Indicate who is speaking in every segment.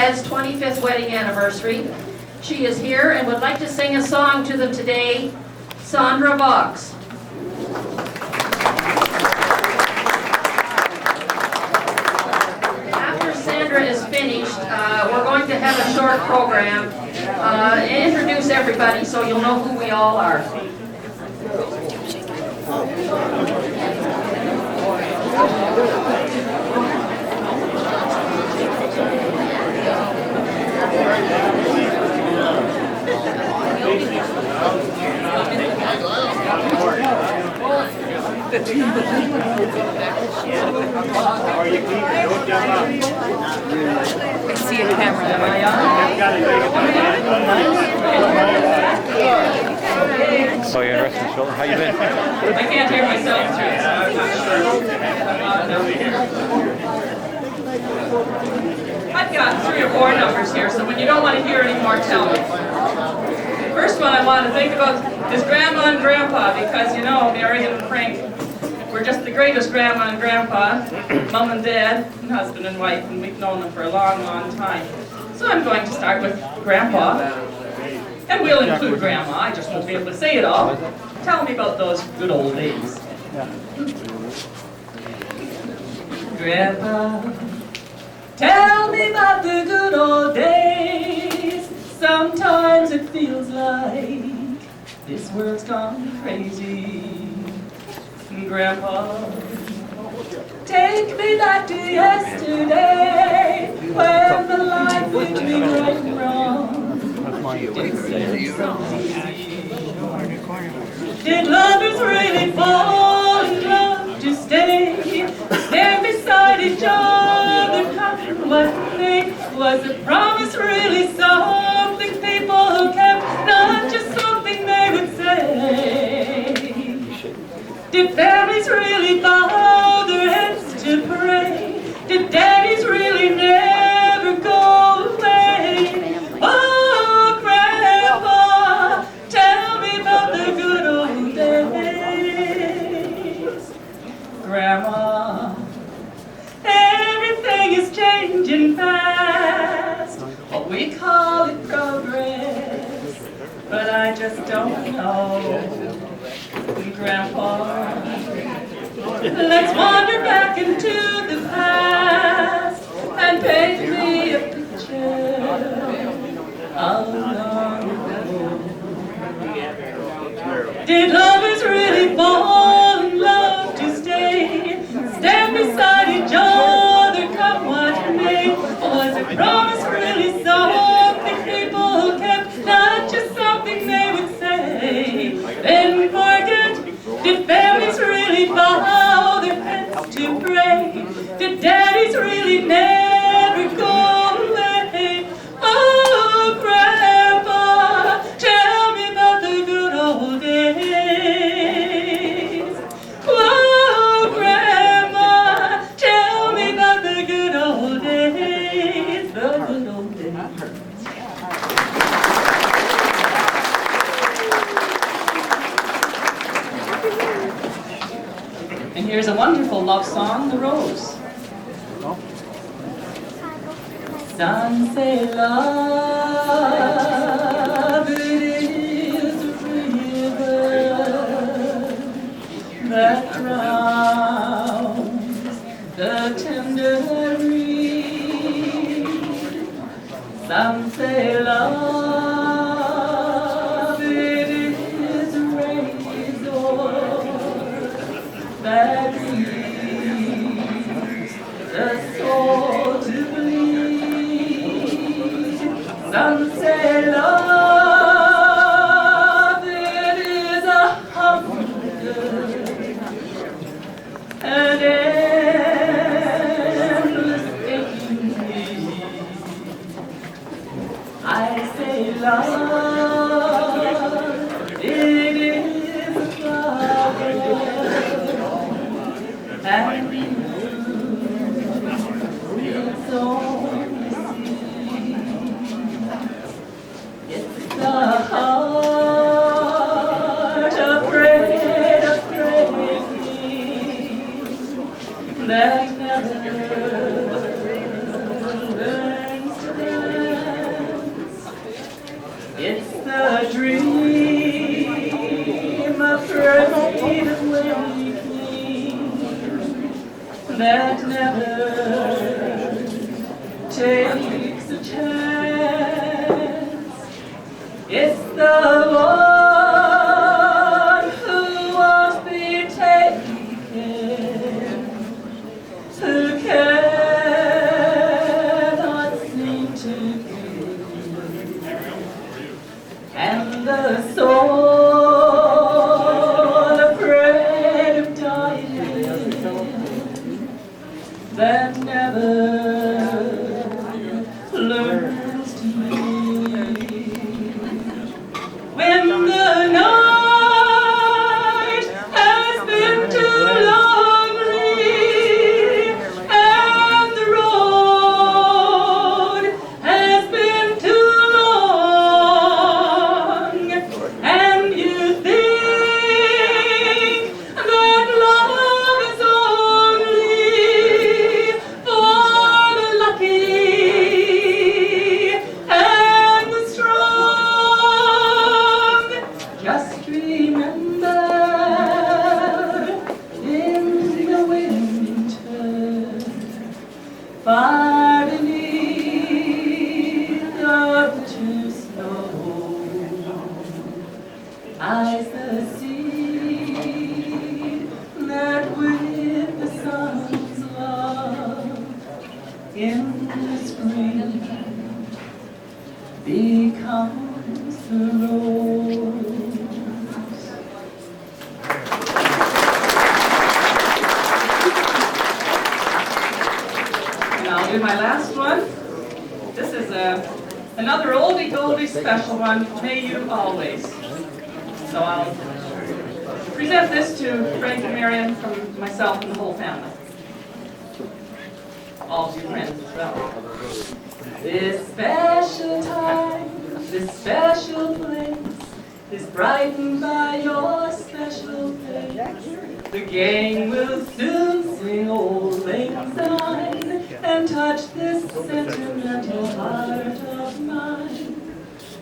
Speaker 1: Dad's 25th wedding anniversary. She is here and would like to sing a song to them today, Sandra Vox. After Sandra is finished, we're going to have a short program and introduce everybody so you'll know who we all are.
Speaker 2: I see a camera.
Speaker 3: Oh, you're interested in shoulder? How you been?
Speaker 2: I can't hear myself through it, so I'm not sure. I've got 3 or 4 numbers here, so when you don't want to hear any more, tell me. The first one I want to think about is Grandma and Grandpa, because you know, Marion and Frank were just the greatest Grandma and Grandpa, Mom and Dad, and husband and wife, and we've known them for a long, long time. So I'm going to start with Grandpa, and we'll include Grandma. I just won't be able to say it all. Tell me about those good old days. Grandpa, tell me about the good old days. Sometimes it feels like this world's gone crazy. Grandpa, take me back to yesterday when the life would be right and wrong. Did lovers really fall in love to stay there beside each other? Come what may, was the promise really something people kept, not just something they would say? Did families really bow their heads to pray? Did daddies really never go away? Oh, Grandpa, tell me about the good old days. Grandma, everything is changing fast. Oh, we call it progress, but I just don't know. Grandpa, let's wander back into the past and paint me a picture of long ago. Did lovers really fall in love to stay, stand beside each other, come what may? Was a promise really something people kept, not just something they would say, then forget? Did families really bow their heads to pray? Did daddies really never go away? Oh, Grandpa, tell me about the good old days. Oh, Grandma, tell me about the good old days, the good old days. And here's a wonderful love song, The Rose. Some say love, it is a river that drowns the tender reed. Some say love, it is a razor that leaves the soul to bleed. Some say love, it is a hunger and endless aching need. I say love, it is a flower and it's only seed. It's the heart afraid of breaking that never learns to love. that never takes a chance. It's the one who won't be taken, who cannot seem to give, and the soul afraid of dying that never learns to live. When the night has been too lonely and the road has been too long, and you think that love is only for the lucky and the strong, just remember in the winter, far beneath the winter snow, lies the seed that with the sun's love in the spring becomes the rose. And I'll do my last one. This is another oldie goldie special one, May You Always. So I'll present this to Frank and Marion from myself and the whole family. All of you friends as well. This special time, this special place is brightened by your special face. The gang will soon sing Old Lang Syne and touch this sentimental heart of mine.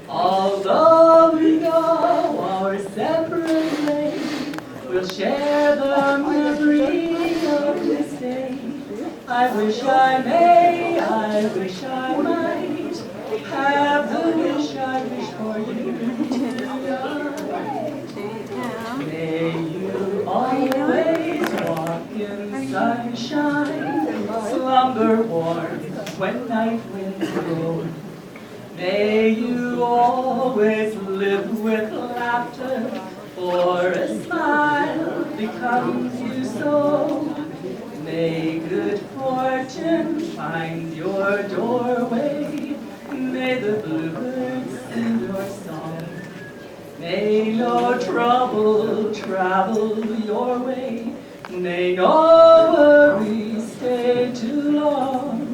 Speaker 2: Although we go our separate ways, we'll share the memory of this day. I wish I may, I wish I might have the wish I wish for you tonight. May you always walk in sunshine, slumber warm when night winds blow. May you always live with laughter, for a smile becomes you so. May good fortune find your doorway. May the bluebirds sing your song. May no trouble travel your way. May no worries stay too long.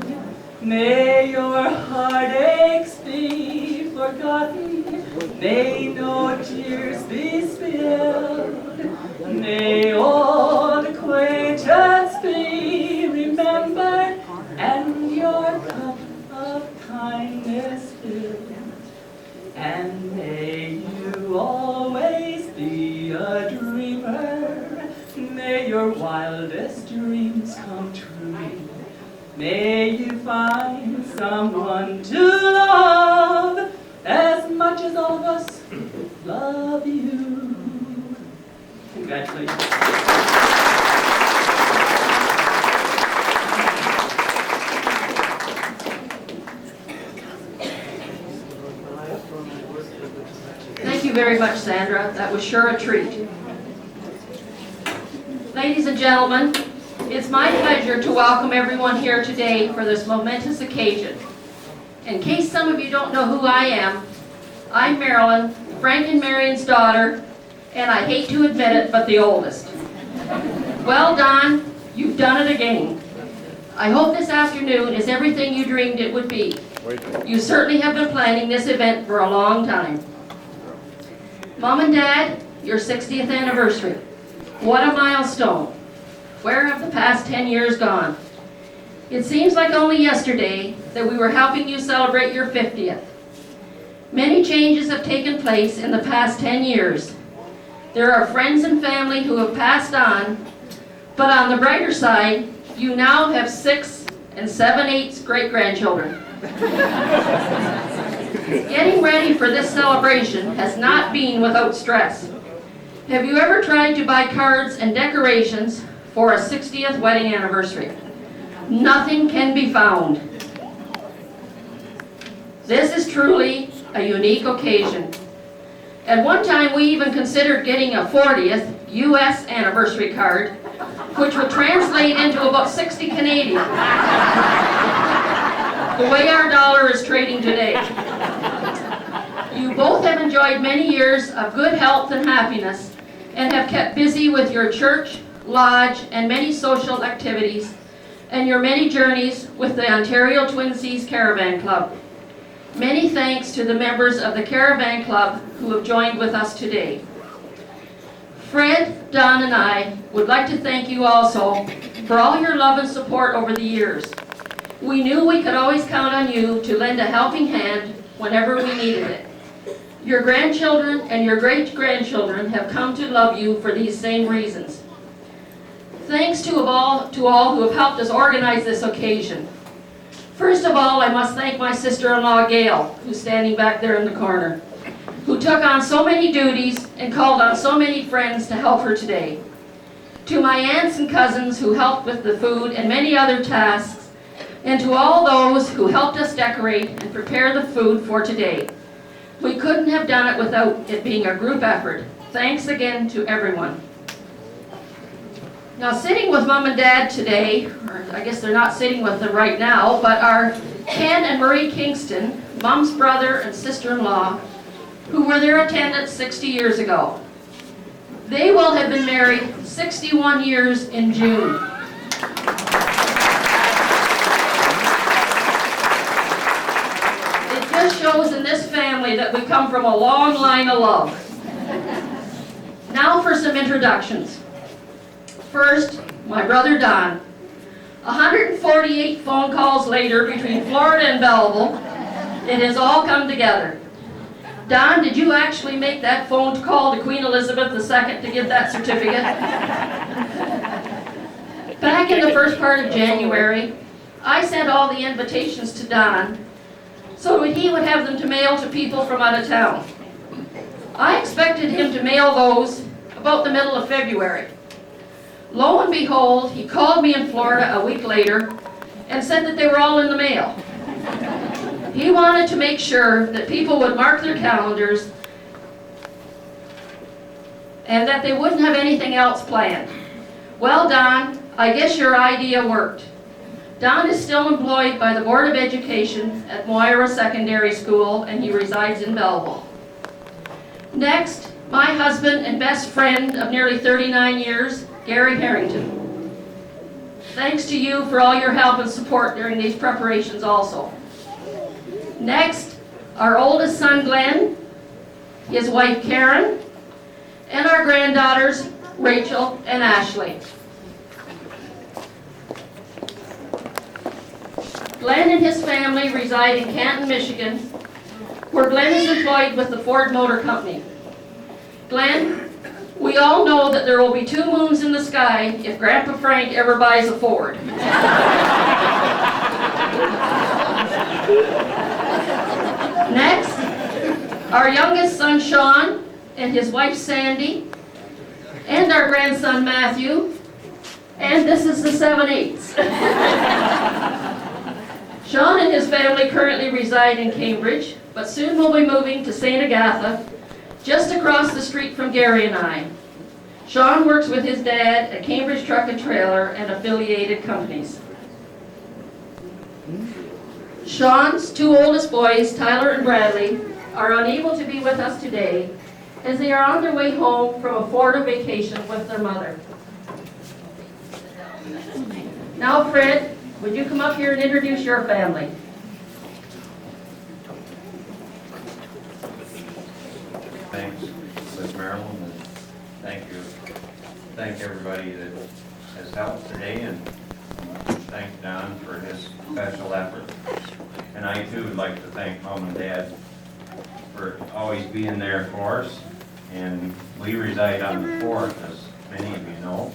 Speaker 2: May your heartaches be forgotten. May no tears be spilled. May old acquaintance be remembered, and your cup of kindness filled. And may you always be a dreamer. May your wildest dreams come true. May you find someone to love as much as all of us love you. Congratulations.
Speaker 1: Thank you very much, Sandra. That was sure a treat. Ladies and gentlemen, it's my pleasure to welcome everyone here today for this momentous occasion. In case some of you don't know who I am, I'm Marilyn, Frank and Marion's daughter, and I hate to admit it, but the oldest. Well, Don, you've done it again. I hope this afternoon is everything you dreamed it would be. You certainly have been planning this event for a long time. Mom and Dad, your 60th anniversary. What a milestone. Where have the past 10 years gone? It seems like only yesterday that we were helping you celebrate your 50th. Many changes have taken place in the past 10 years. There are friends and family who have passed on, but on the brighter side, You now have 6 and 7/8 great-grandchildren. Getting ready for this celebration has not been without stress. Have you ever tried to buy cards and decorations for a 60th wedding anniversary? Nothing can be found. This is truly a unique occasion. At one time, we even considered getting a 40th U.S. anniversary card, which would translate into about 60 Canadian. The way our dollar is trading today. You both have enjoyed many years of good health and happiness and have kept busy with your church, lodge, and many social activities, and your many journeys with the Ontario Twin Seas Caravan Club. Many thanks to the members of the Caravan Club who have joined with us today. Fred, Don, and I would like to thank you also for all your love and support over the years. We knew we could always count on you to lend a helping hand whenever we needed it. Your grandchildren and your great-grandchildren have come to love you for these same reasons. Thanks to all who have helped us organize this occasion. First of all, I must thank my sister-in-law, Gail, who's standing back there in the corner, who took on so many duties and called on so many friends to help her today. To my aunts and cousins who helped with the food and many other tasks, and to all those who helped us decorate and prepare the food for today. We couldn't have done it without it being a group effort. Thanks again to everyone. Now, sitting with Mom and Dad today, or I guess they're not sitting with them right now, but are Ken and Marie Kingston, Mom's brother and sister-in-law, who were their attendants 60 years ago. They will have been married 61 years in June. It just shows in this family that we come from a long line of love. Now for some introductions. First, my brother Don. 148 phone calls later between Florida and Belleville, it has all come together. Don, did you actually make that phone call to Queen Elizabeth II to give that certificate? Back in the first part of January, I sent all the invitations to Don so he would have them to mail to people from out of town. I expected him to mail those about the middle of February. Lo and behold, he called me in Florida a week later and said that they were all in the mail. He wanted to make sure that people would mark their calendars and that they wouldn't have anything else planned. Well, Don, I guess your idea worked. Don is still employed by the Board of Education at Moira Secondary School, and he resides in Belleville. Next, my husband and best friend of nearly 39 years, Gary Harrington. Thanks to you for all your help and support during these preparations also. Next, our oldest son, Glenn, his wife, Karen, and our granddaughters, Rachel and Ashley. Glenn and his family reside in Canton, Michigan, where Glenn is employed with the Ford Motor Company. Glenn, we all know that there will be 2 moons in the sky if Grandpa Frank ever buys a Ford. Next, our youngest son, Sean, and his wife, Sandy, and our grandson, Matthew, and this is the 7/8. Sean and his family currently reside in Cambridge, but soon will be moving to St. Agatha, just across the street from Gary and I. Sean works with his dad at Cambridge Truck and Trailer and affiliated companies. Sean's 2 oldest boys, Tyler and Bradley, are unable to be with us today as they are on their way home from a Florida vacation with their mother. Now, Fred, would you come up here and introduce your family?
Speaker 4: Thanks, Ms. Marilyn, and thank you. Thank everybody that has helped today, and thank Don for his special effort. And I too would like to thank Mom and Dad for always being there for us. And we reside on the 4th, as many of you know.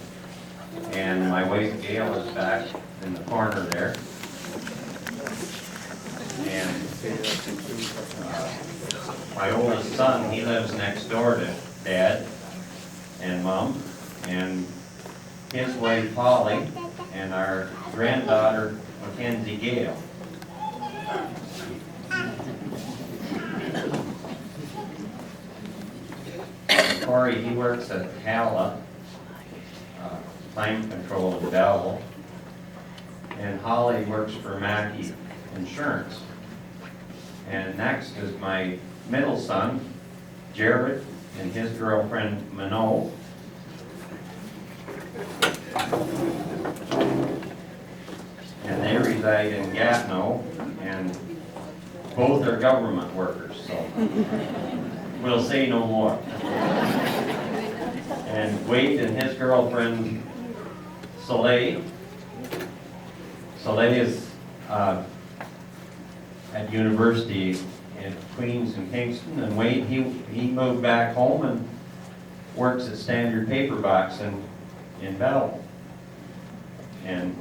Speaker 4: And my wife Gail is back in the corner there. And my oldest son, he lives next door to Dad and Mom, and his wife Holly, and our granddaughter Mackenzie Gale. Corey, he works at HALA, Climate Control in Belleville, and Holly works for Mackey Insurance. And next is my middle son, Jared, and his girlfriend, Minot. And they reside in Gatineau, and both are government workers, so we'll say no more. And Wade and his girlfriend, Soleil. Soleil is at university in Queens and Kingston, and Wade, he moved back home and works at Standard Paper Box in Belleville. And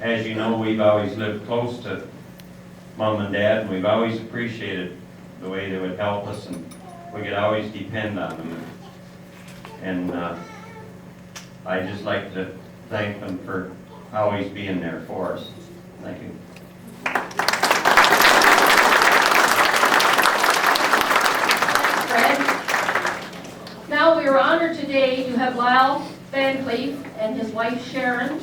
Speaker 4: as you know, we've always lived close to Mom and Dad, and we've always appreciated the way they would help us, and we could always depend on them. And I just like to thank them for always being there for us. Thank you.
Speaker 1: Fred. Now we are honored today to have Lyle Van Cleef and his wife Sharon.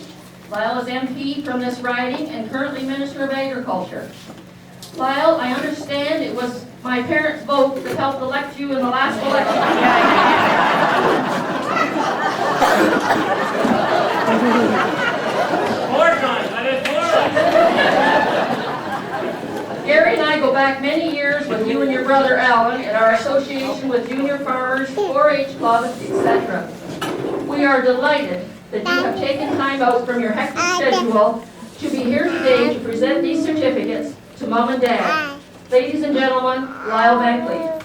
Speaker 1: Lyle is MP from this riding and currently Minister of Agriculture. Lyle, I understand it was my parents' vote that helped elect you in the last election. Gary and I go back many years with you and your brother Alan and our association with junior farmers, 4-H clubs, etc. We are delighted that you have taken time out from your hectic schedule to be here today to present these certificates to Mom and Dad. Ladies and gentlemen, Lyle Van Cleef.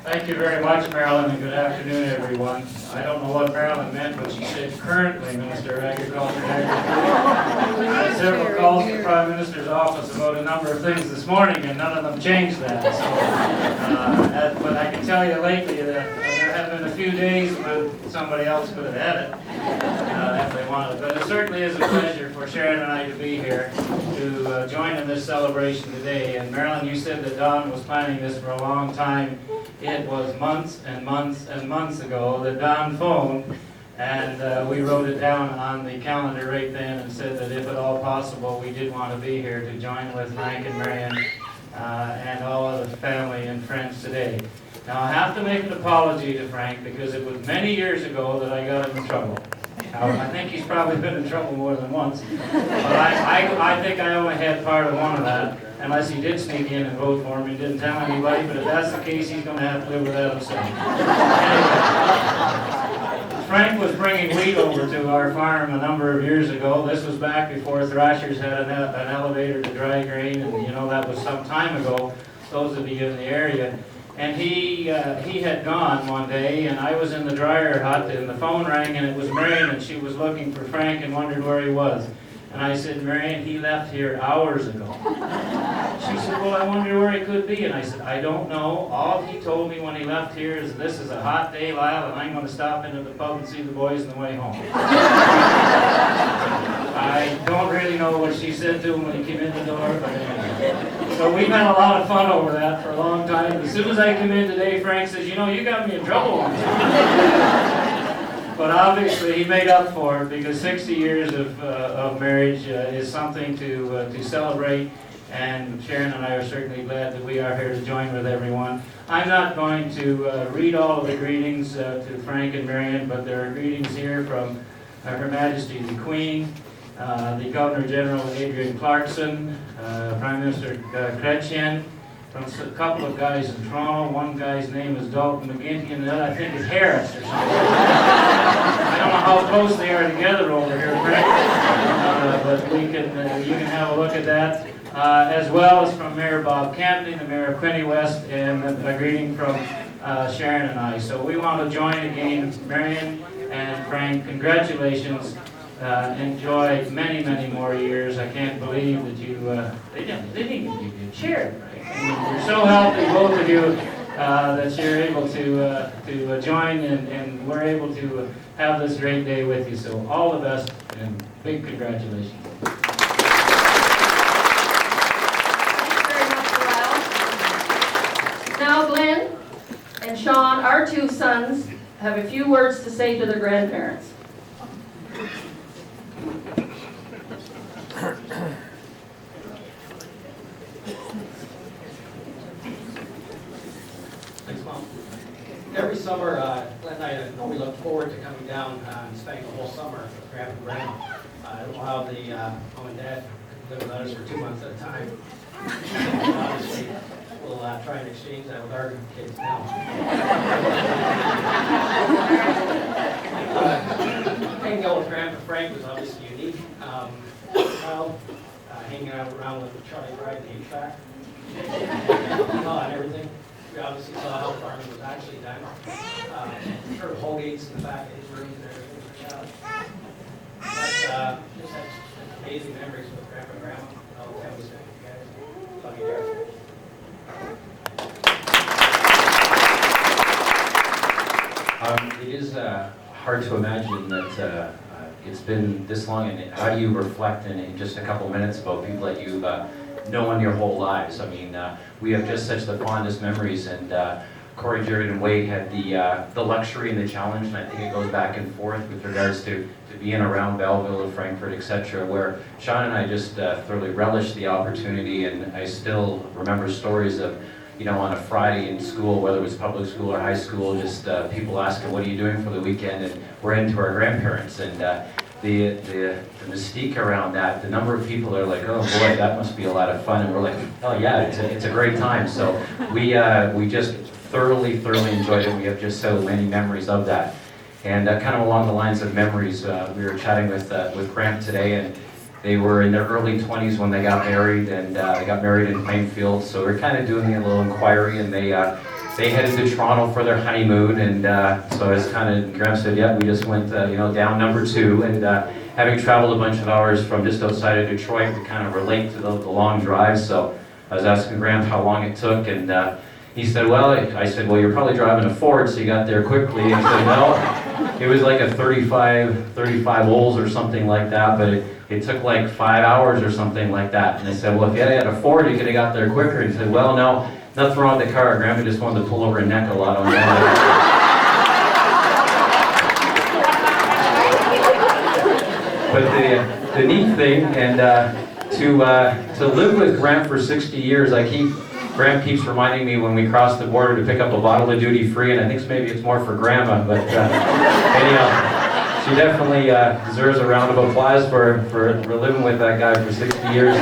Speaker 5: Thank you very much, Marilyn, and good afternoon, everyone. I don't know what Marilyn meant, but she said currently Minister of Agriculture and Agriculture. I had several calls to the Prime Minister's office about a number of things this morning, and none of them changed that. So, but I can tell you lately that there have been a few days when somebody else could have had it if they wanted. But it certainly is a pleasure for Sharon and I to be here to join in this celebration today. And Marilyn, you said that Don was planning this for a long time. It was months and months and months ago that Don phoned, and we wrote it down on the calendar right then and said that if at all possible, we did want to be here to join with Frank and Marion and all of the family and friends today. Now, I have to make an apology to Frank because it was many years ago that I got him in trouble. Now, I think he's probably been in trouble more than once, but I think I only had part of one of that. Unless he did sneak in and vote for me, didn't tell anybody, but if that's the case, he's going to have to live with that himself. Anyway, Frank was bringing wheat over to our farm a number of years ago. This was back before thrashers had an elevator to dry grain, and you know that was some time ago, those of you in the area. And he had gone one day, and I was in the dryer hut, and the phone rang, and it was Marion, and she was looking for Frank and wondered where he was. And I said, Marion, he left here hours ago. She said, well, I wonder where he could be. And I said, I don't know. All he told me when he left here is this is a hot day, Lyle, and I'm going to stop into the pub and see the boys on the way home. I don't really know what she said to him when he came in the door, but anyway. So we've had a lot of fun over that for a long time. As soon as I come in today, Frank says, you know, you got me in trouble one time. But obviously he made up for it because 60 years of marriage is something to celebrate, and Sharon and I are certainly glad that we are here to join with everyone. I'm not going to read all of the greetings to Frank and Marion, but there are greetings here from Her Majesty the Queen, the Governor General Adrian Clarkson, Prime Minister Chrétien, from a couple of guys in Toronto. One guy's name is Dalton McGinty, and the other I think is Harris or something. I don't know how close they are together over here, Frank, but you can have a look at that. as well as from Mayor Bob Campney, the Mayor of Quinte West, and a greeting from Sharon and I. So we want to join again, Marion and Frank, congratulations. Enjoy many, many more years. I can't believe that you, they didn't even give you a chair, right? I mean, you're so healthy, both of you, that you're able to join and we're able to have this great day with you. So all the best and big congratulations.
Speaker 1: Thank you very much, Lau. Now Glenn and Sean, our two sons, have a few words to say to their grandparents.
Speaker 6: Thanks, Mom. Every summer, Glenn and I know we look forward to coming down and spending the whole summer with Grandpa and Grandma. I don't know how the mom and dad live without us for 2 months at a time. Obviously, we'll try and exchange that with our kids now. Hanging out with Grandpa Frank was obviously unique. Hanging out around with Charlie Bride and the HVAC. And everything. We obviously saw how farming was actually done. Sort of whole gates in the back of his rooms and everything for Charlie. But just had amazing memories with Grandpa and Grandma. All the time we spent with you guys. Love you guys.
Speaker 7: It is hard to imagine that it's been this long, and how do you reflect in just a couple minutes about people that you've known your whole lives? I mean, we have just such the fondest memories, and Corey, Jared, and Wade had the luxury and the challenge, and I think it goes back and forth with regards to being around Belleville and Frankfurt, etc., where Sean and I just thoroughly relished the opportunity, and I still remember stories of, you know, on a Friday in school, whether it was public school or high school, just people asking, what are you doing for the weekend? And we're into our grandparents, and the mystique around that, the number of people that are like, oh boy, that must be a lot of fun, and we're like, oh yeah, it's a great time. So we just thoroughly enjoyed it. We have just so many memories of that. And kind of along the lines of memories, we were chatting with Gramp today, and they were in their early 20s when they got married, and they got married in Plainfield. So we're kind of doing a little inquiry, and they headed to Toronto for their honeymoon. And so as kind of Graham said, yeah, we just went down number 2, and having traveled a bunch of hours from just outside of Detroit, we kind of relate to the long drive. So I was asking Graham how long it took, and he said, well, I said, well, you're probably driving a Ford, so you got there quickly. And he said, no, it was like a 35 holes or something like that, but it took like 5 hours or something like that. And I said, well, if you had a Ford, you could have got there quicker. And he said, well, no, nothing wrong with the car. Grandma just wanted to pull over and neck a lot on that. But the neat thing, and to live with Graham for 60 years, Graham keeps reminding me when we cross the border to pick up a bottle of duty free, and I think maybe it's more for Grandma, but anyhow, she definitely deserves a round of applause for living with that guy for 60 years.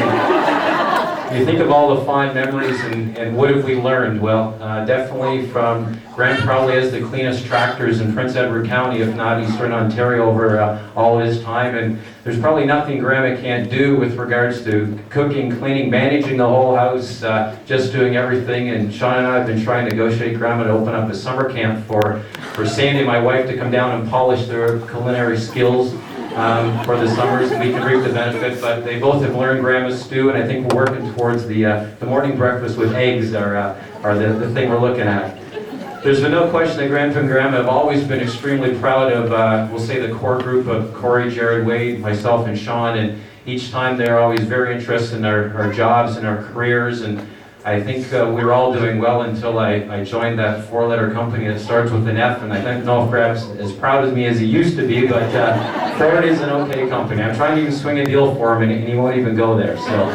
Speaker 7: And you think of all the fond memories, and what have we learned? Well, definitely from Graham probably has the cleanest tractors in Prince Edward County, if not Eastern Ontario, over all his time. And there's probably nothing Grandma can't do with regards to cooking, cleaning, managing the whole house, just doing everything. And Sean and I have been trying to negotiate Grandma to open up a summer camp for Sandy, my wife, to come down and polish their culinary skills for the summers, and we can reap the benefit. But they both have learned Grandma's stew, and I think we're working towards the morning breakfast with eggs are the thing we're looking at. There's been no question that Grandpa and Grandma have always been extremely proud of, we'll say, the core group of Corey, Jared, Wade, myself, and Sean, and each time they're always very interested in our jobs and our careers, and I think we were all doing well until I joined that 4-letter company that starts with an F, and I don't know if Grab's as proud of me as he used to be, but Ford is an okay company. I'm trying to even swing a deal for him, and he won't even go there. So,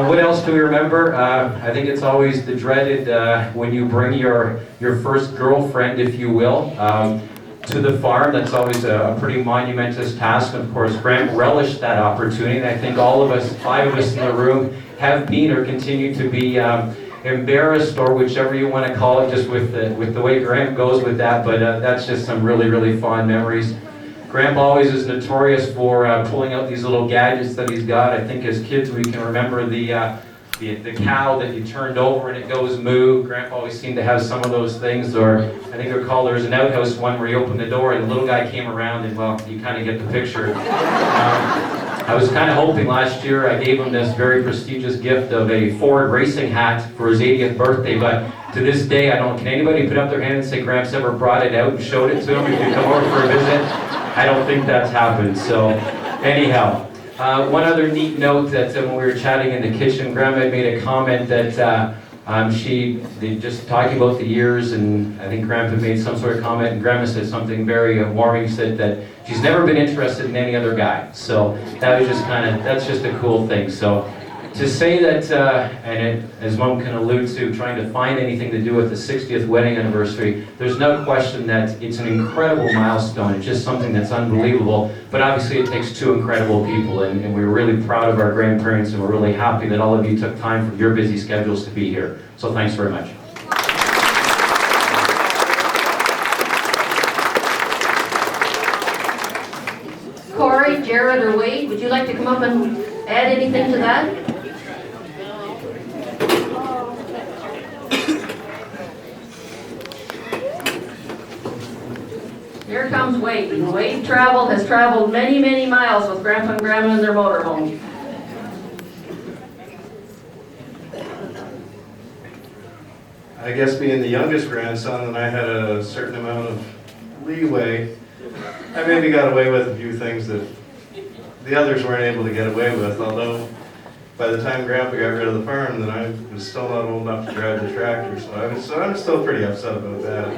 Speaker 7: what else do we remember? I think it's always the dreaded when you bring your first girlfriend, if you will, to the farm. That's always a pretty monumentous task. Of course, Graham relished that opportunity, and I think all of us, 5 of us in the room, have been or continue to be embarrassed, or whichever you want to call it, just with the way Graham goes with that. But that's just some really fond memories. Grandpa always is notorious for pulling out these little gadgets that he's got. I think as kids we can remember the cow that you turned over and it goes moo. Grandpa always seemed to have some of those things, or I think they're called, there was an outhouse one where you opened the door and the little guy came around and, well, you kind of get the picture. I was kind of hoping last year I gave him this very prestigious gift of a Ford racing hat for his 80th birthday, but to this day, can anybody put up their hand and say Gramps ever brought it out and showed it to him if you come over for a visit? I don't think that's happened, so anyhow. One other neat note that when we were chatting in the kitchen, Grandma had made a comment that they just talking about the years, and I think Grandpa made some sort of comment, and Grandma said something very warming, said that she's never been interested in any other guy. So that was just that's just a cool thing. So to say that, as one can allude to, trying to find anything to do with the 60th wedding anniversary, there's no question that it's an incredible milestone. It's just something that's unbelievable. But obviously it takes two incredible people, and we're really proud of our grandparents, and we're really happy that all of you took time from your busy schedules to be here. So thanks very much.
Speaker 1: Corey, Jared, or Wade, would you like to come up and add anything to that? Here comes Wade. Wade has traveled many, many miles with Grandpa and Grandma in their motorhome.
Speaker 8: I guess being the youngest grandson and I had a certain amount of leeway, I maybe got away with a few things that the others weren't able to get away with, although by the time Grandpa got rid of the farm, then I was still not old enough to drive the tractor, so I'm still pretty upset about that.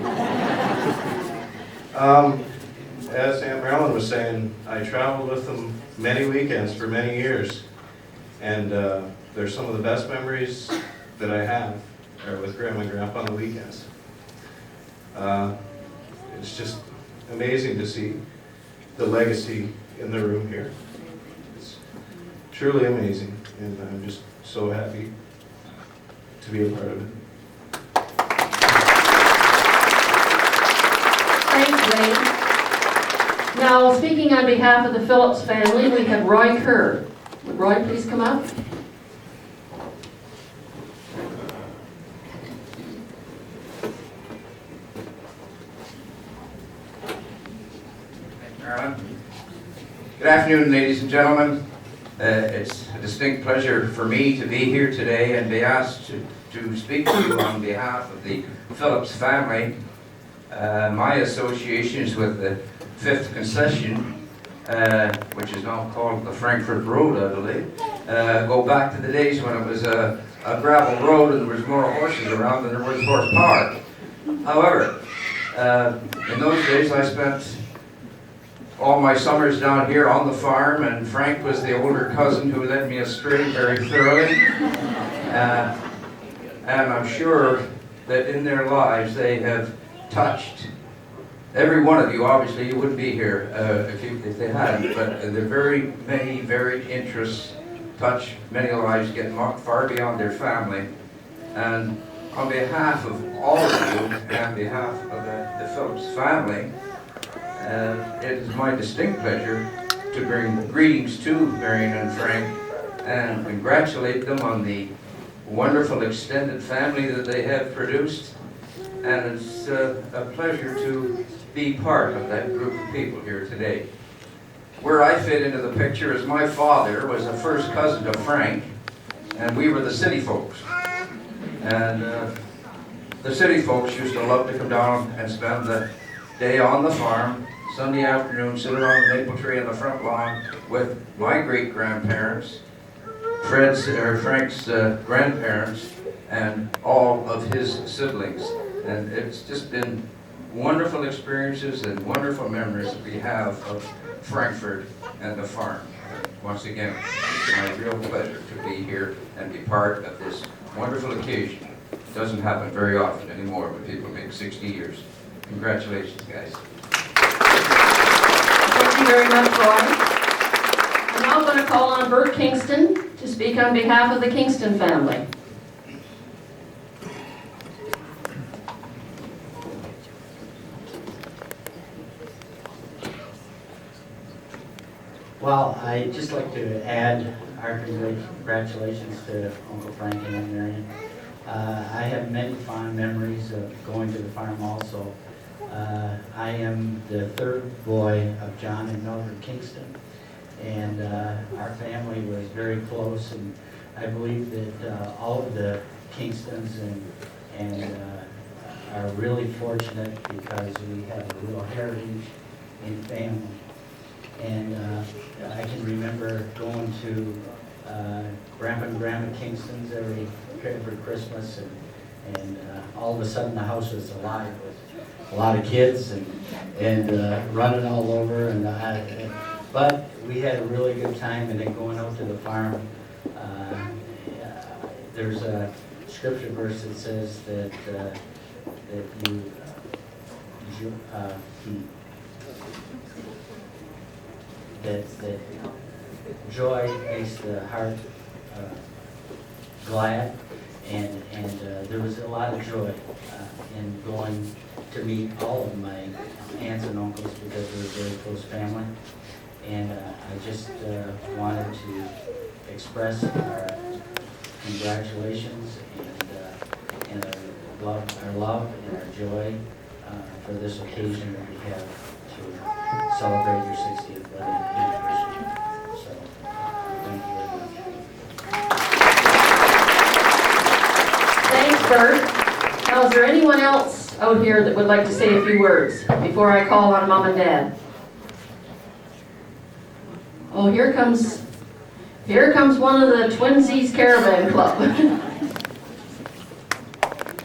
Speaker 8: As Aunt Marilyn was saying, I traveled with them many weekends for many years, and they're some of the best memories that I have are with Grandma and Grandpa on the weekends. It's just amazing to see the legacy in the room here. It's truly amazing, and I'm just so happy to be a part of it.
Speaker 1: Thanks, Wade. Now, speaking on behalf of the Phillips family, we have Roy Kerr. Would Roy please come up?
Speaker 9: Good afternoon, ladies and gentlemen. It's a distinct pleasure for me to be here today and be asked to speak to you on behalf of the Phillips family. My association is with the 5th Concession, which is now called the Frankfurt Road, I believe. Go back to the days when it was a gravel road and there was more horses around than there was horsepower. However, in those days I spent all my summers down here on the farm, and Frank was the older cousin who led me astray very thoroughly. And I'm sure that in their lives they have touched every one of you. Obviously you wouldn't be here if they hadn't, but their very many varied interests touch many lives, get far beyond their family. And on behalf of all of you, and on behalf of the Phillips family, it is my distinct pleasure to bring greetings to Marion and Frank and congratulate them on the wonderful extended family that they have produced. And it's a pleasure to be part of that group of people here today. Where I fit into the picture is my father was a first cousin to Frank, and we were the city folks. And the city folks used to love to come down and spend the day on the farm, Sunday afternoon, sit around the maple tree in the front lawn with my great-grandparents, Frank's grandparents, and all of his siblings. And it's just been wonderful experiences and wonderful memories that we have of Frankfurt and the farm. Once again, it's my real pleasure to be here and be part of this wonderful occasion. It doesn't happen very often anymore when people make 60 years. Congratulations, guys.
Speaker 1: Thank you very much, Roy. I'm now going to call on Bert Kingston to speak on behalf of the Kingston family.
Speaker 10: Well, I'd just like to add our congratulations to Uncle Frank and Aunt Marion. I have many fond memories of going to the farm also. I am the third boy of John and Mildred Kingston, and our family was very close, and I believe that all of the Kingstons and are really fortunate because we have a real heritage in family. And I can remember going to Grandpa and Grandma Kingston's every Christmas, and all of a sudden the house was alive with a lot of kids and running all over. But we had a really good time, and then going out to the farm. There's a scripture verse that says that that joy makes the heart glad, and there was a lot of joy in going to meet all of my aunts and uncles because we're a very close family. And I just wanted to express our congratulations and our love and our joy for this occasion that we have to celebrate your 60th wedding anniversary. So, thank you very much.
Speaker 1: Thanks, Bert. Now, is there anyone else out here that would like to say a few words before I call on Mom and Dad? Oh, here comes one of the Twinsies Caravan Club.